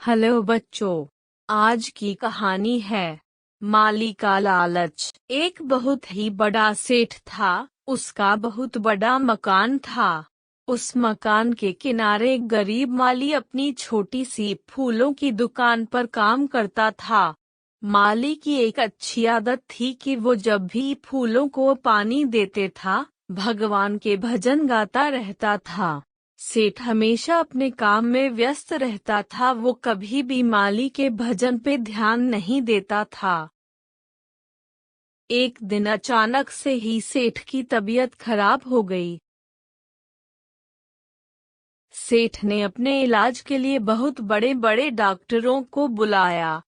Hello बच्चों, आज की कहानी है माली का लालच। एक बहुत ही बड़ा सेठ था, उसका बहुत बड़ा मकान था। उस मकान के किनारे एक गरीब माली अपनी छोटी सी फूलों की दुकान पर काम करता था। माली की एक अच्छी आदत थी कि वो जब भी फूलों को पानी देते था, भगवान के भजन गाता रहता था। सेठ हमेशा अपने काम में व्यस्त रहता था, वो कभी भी माली के भजन पे ध्यान नहीं देता था। एक दिन अचानक से ही सेठ की तबीयत खराब हो गई। सेठ ने अपने इलाज के लिए बहुत बड़े बड़े डॉक्टरों को बुलाया।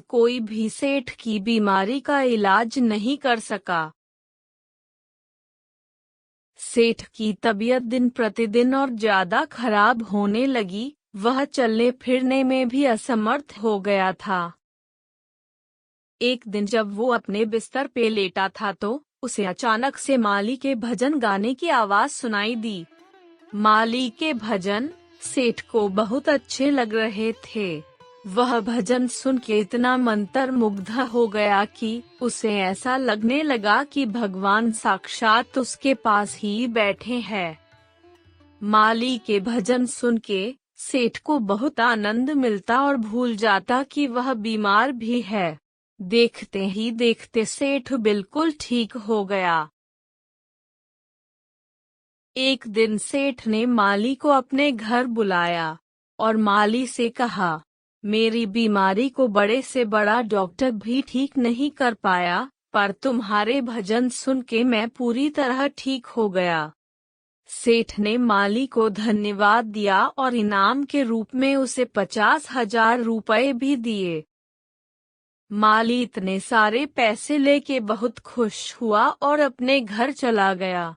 कोई भी सेठ की बीमारी का इलाज नहीं कर सका। सेठ की तबीयत दिन प्रतिदिन और ज्यादा खराब होने लगी, वह चलने फिरने में भी असमर्थ हो गया था। एक दिन जब वो अपने बिस्तर पे लेटा था तो उसे अचानक से माली के भजन गाने की आवाज सुनाई दी। माली के भजन सेठ को बहुत अच्छे लग रहे थे। वह भजन सुन के इतना मंत्रमुग्ध हो गया कि उसे ऐसा लगने लगा कि भगवान साक्षात उसके पास ही बैठे हैं। माली के भजन सुन के सेठ को बहुत आनंद मिलता और भूल जाता कि वह बीमार भी है। देखते ही देखते सेठ बिल्कुल ठीक हो गया। एक दिन सेठ ने माली को अपने घर बुलाया और माली से कहा, मेरी बीमारी को बड़े से बड़ा डॉक्टर भी ठीक नहीं कर पाया, पर तुम्हारे भजन सुन के मैं पूरी तरह ठीक हो गया। सेठ ने माली को धन्यवाद दिया और इनाम के रूप में उसे 50,000 रुपए भी दिए। माली इतने सारे पैसे लेके बहुत खुश हुआ और अपने घर चला गया।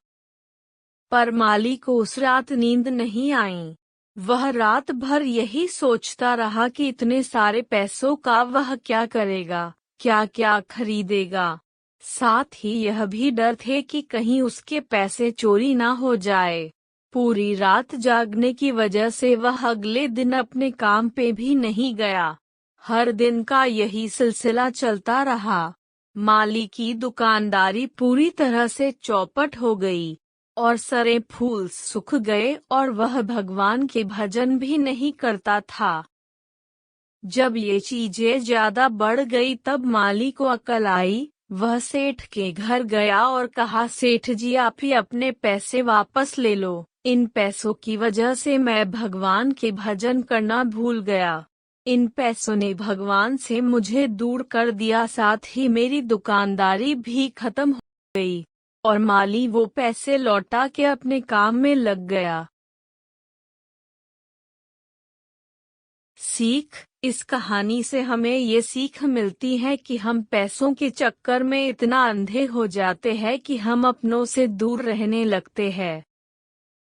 पर माली को उस रात नींद नहीं आई। वह रात भर यही सोचता रहा कि इतने सारे पैसों का वह क्या करेगा, क्या क्या खरीदेगा। साथ ही यह भी डर थे कि कहीं उसके पैसे चोरी ना हो जाए। पूरी रात जागने की वजह से वह अगले दिन अपने काम पे भी नहीं गया। हर दिन का यही सिलसिला चलता रहा। माली की दुकानदारी पूरी तरह से चौपट हो गई और सारे फूल सूख गए और वह भगवान के भजन भी नहीं करता था। जब ये चीजें ज्यादा बढ़ गई तब माली को अकल आई। वह सेठ के घर गया और कहा, सेठ जी आप ही अपने पैसे वापस ले लो। इन पैसों की वजह से मैं भगवान के भजन करना भूल गया। इन पैसों ने भगवान से मुझे दूर कर दिया, साथ ही मेरी दुकानदारी भी खत्म हो गई। और माली वो पैसे लौटा के अपने काम में लग गया। सीख, इस कहानी से हमें ये सीख मिलती है कि हम पैसों के चक्कर में इतना अंधे हो जाते हैं कि हम अपनों से दूर रहने लगते हैं।